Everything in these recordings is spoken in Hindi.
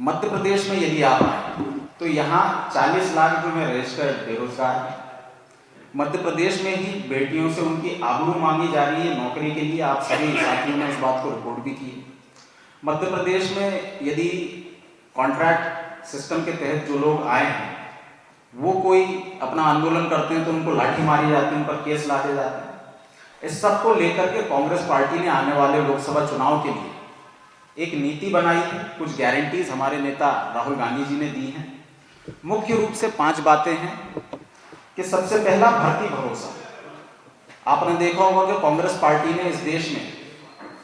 मध्य प्रदेश में यदि आप आए तो यहाँ 40 लाख जो है रजिस्टर्ड बेरोजगार हैं। मध्य प्रदेश में ही बेटियों से उनकी आबरू मांगी जा रही है नौकरी के लिए। आप सभी साथियों ने इस बात को रिपोर्ट भी की है। मध्य प्रदेश में यदि कॉन्ट्रैक्ट सिस्टम के तहत जो लोग आए हैं वो कोई अपना आंदोलन करते हैं तो उनको लाठी मारी जाती है, उन पर केस लादे जाते हैं। इस सब को लेकर के कांग्रेस पार्टी ने आने वाले लोकसभा चुनाव के लिए एक नीति बनाई है। कुछ गारंटीज हमारे नेता राहुल गांधी जी ने दी हैं। मुख्य रूप से 5 बातें हैं कि सबसे पहला भर्ती भरोसा। आपने देखा होगा कि कांग्रेस पार्टी ने इस देश में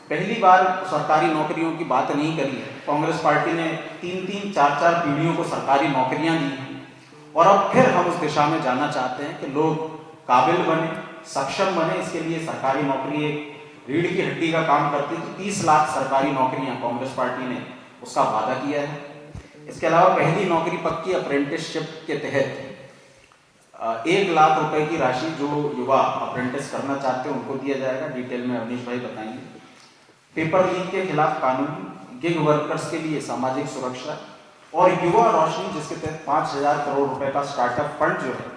पहली बार सरकारी नौकरियों की बात नहीं करी है। कांग्रेस पार्टी ने 3-3, 4-4 पीढ़ियों को सरकारी नौकरियां दी हैं और अब फिर हम उस दिशा में जाना चाहते हैं कि लोग काबिल बने, सक्षम बने। इसके लिए सरकारी नौकरी एक रीढ़ की हड्डी का काम करती है। तो 30 लाख सरकारी नौकरियां कांग्रेस पार्टी ने उसका वादा किया है। इसके अलावा पहली नौकरी पक्की अप्रेंटिसशिप के तहत 1 लाख रुपए की राशि जो युवा अप्रेंटिस करना चाहते हैं उनको दिया जाएगा। डिटेल में अवनीश भाई बताएंगे। पेपर लीक के खिलाफ कानून, गिग वर्कर्स के लिए सामाजिक सुरक्षा और युवा रोशनी जिसके तहत 5,000 करोड़ रुपए का स्टार्टअप फंड जो है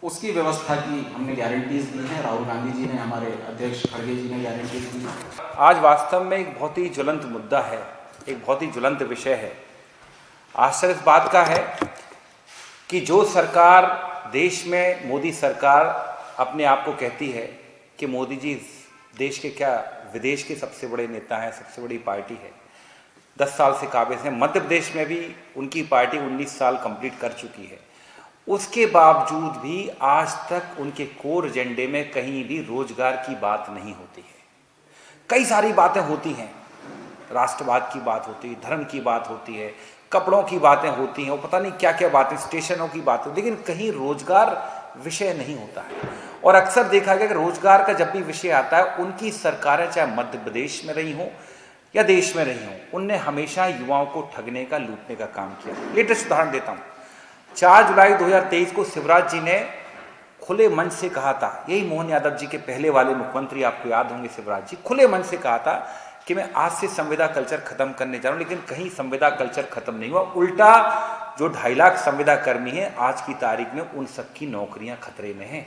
उसकी व्यवस्था की हमने गारंटीज दी हैं। राहुल गांधी जी ने, हमारे अध्यक्ष खड़गे जी ने गारंटीज दी हैं। आज वास्तव में एक बहुत ही ज्वलंत मुद्दा है, एक बहुत ही ज्वलंत विषय है। आश्चर्य इस बात का है कि जो सरकार देश में, मोदी सरकार अपने आप को कहती है कि मोदी जी देश के क्या विदेश के सबसे बड़े नेता हैं, सबसे बड़ी पार्टी है, 10 साल से काबिज हैं। मध्य प्रदेश में भी उनकी पार्टी 19 साल कंप्लीट कर चुकी है। उसके बावजूद भी आज तक उनके कोर एजेंडे में कहीं भी रोजगार की बात नहीं होती है। कई सारी बातें होती हैं, राष्ट्रवाद की बात होती है, धर्म की बात होती है, कपड़ों की बातें होती हैं, और पता नहीं क्या क्या बातें, स्टेशनों की बातें, लेकिन कहीं रोजगार विषय नहीं होता है। और अक्सर देखा गया कि रोजगार का जब भी विषय आता है, उनकी सरकारें चाहे मध्य प्रदेश में रही हों या देश में रही हों, उनने हमेशा युवाओं को ठगने का, लूटने का काम किया। लेटेस्ट उदाहरण देता हूँ। 4 जुलाई 2023 को शिवराज जी ने खुले मन से कहा था, यही मोहन यादव जी के पहले वाले मुख्यमंत्री, आपको याद होंगे शिवराज जी, खुले मन से कहा था कि मैं आज से संविदा कल्चर खत्म करने जा रहा हूँ। लेकिन कहीं संविदा कल्चर खत्म नहीं हुआ, उल्टा जो 2.5 लाख संविदा कर्मी हैं आज की तारीख में उन सबकी नौकरियां खतरे में हैं।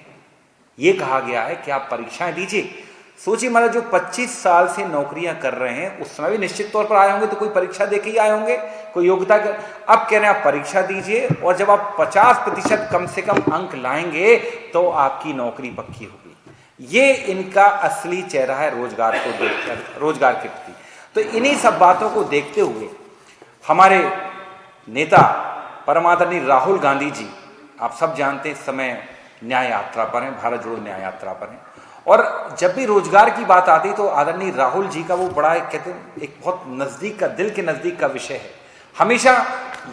ये कहा गया है कि आप परीक्षाएं दीजिए। सोचिए, मतलब जो 25 साल से नौकरियां कर रहे हैं उस समय भी निश्चित तौर पर आए होंगे तो कोई परीक्षा देके ही आए होंगे, कोई योग्यता के। अब कह रहे हैं आप परीक्षा दीजिए और जब आप 50% कम से कम अंक लाएंगे तो आपकी नौकरी पक्की होगी। ये इनका असली चेहरा है रोजगार को देखकर, रोजगार के प्रति। तो इन्हीं सब बातों को देखते हुए हमारे नेता परमादरणीय राहुल गांधी जी, आप सब जानते हैं इस समय न्याय यात्रा पर हैं, भारत जोड़ो न्याय यात्रा पर हैं। और जब भी रोजगार की बात आती तो आदरणीय राहुल जी का वो बड़ा कहते हैं एक बहुत नज़दीक का, दिल के नज़दीक का विषय है। हमेशा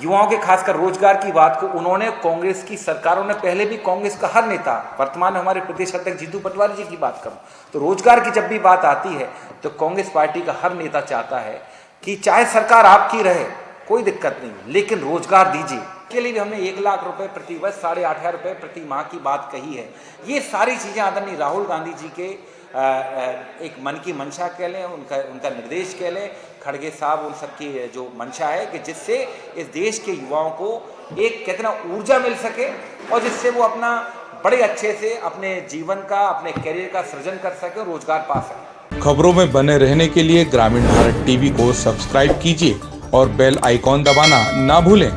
युवाओं के, खासकर रोजगार की बात को उन्होंने, कांग्रेस की सरकारों ने, पहले भी कांग्रेस का हर नेता, वर्तमान में हमारे प्रदेश अध्यक्ष जीतू पटवारी जी की बात करूं तो रोजगार की जब भी बात आती है तो कांग्रेस पार्टी का हर नेता चाहता है कि चाहे सरकार आपकी रहे कोई दिक्कत नहीं, लेकिन रोजगार दीजिए। के लिए भी हमने 1 लाख रुपए प्रति वर्ष, 8,500 रुपये प्रति माह की बात कही है। ये सारी चीज़ें आदरणीय राहुल गांधी जी के एक मन की मंशा कह लें, उनका निर्देश कह लें, खड़गे साहब उन सबकी जो मंशा है कि जिससे इस देश के युवाओं को एक कहते ना ऊर्जा मिल सके और जिससे वो अपना बड़े अच्छे से अपने जीवन का, अपने करियर का सृजन कर सके और रोजगार पा सके। खबरों में बने रहने के लिए ग्रामीण भारत टीवी को सब्सक्राइब कीजिए और बेल आइकॉन दबाना ना भूलें।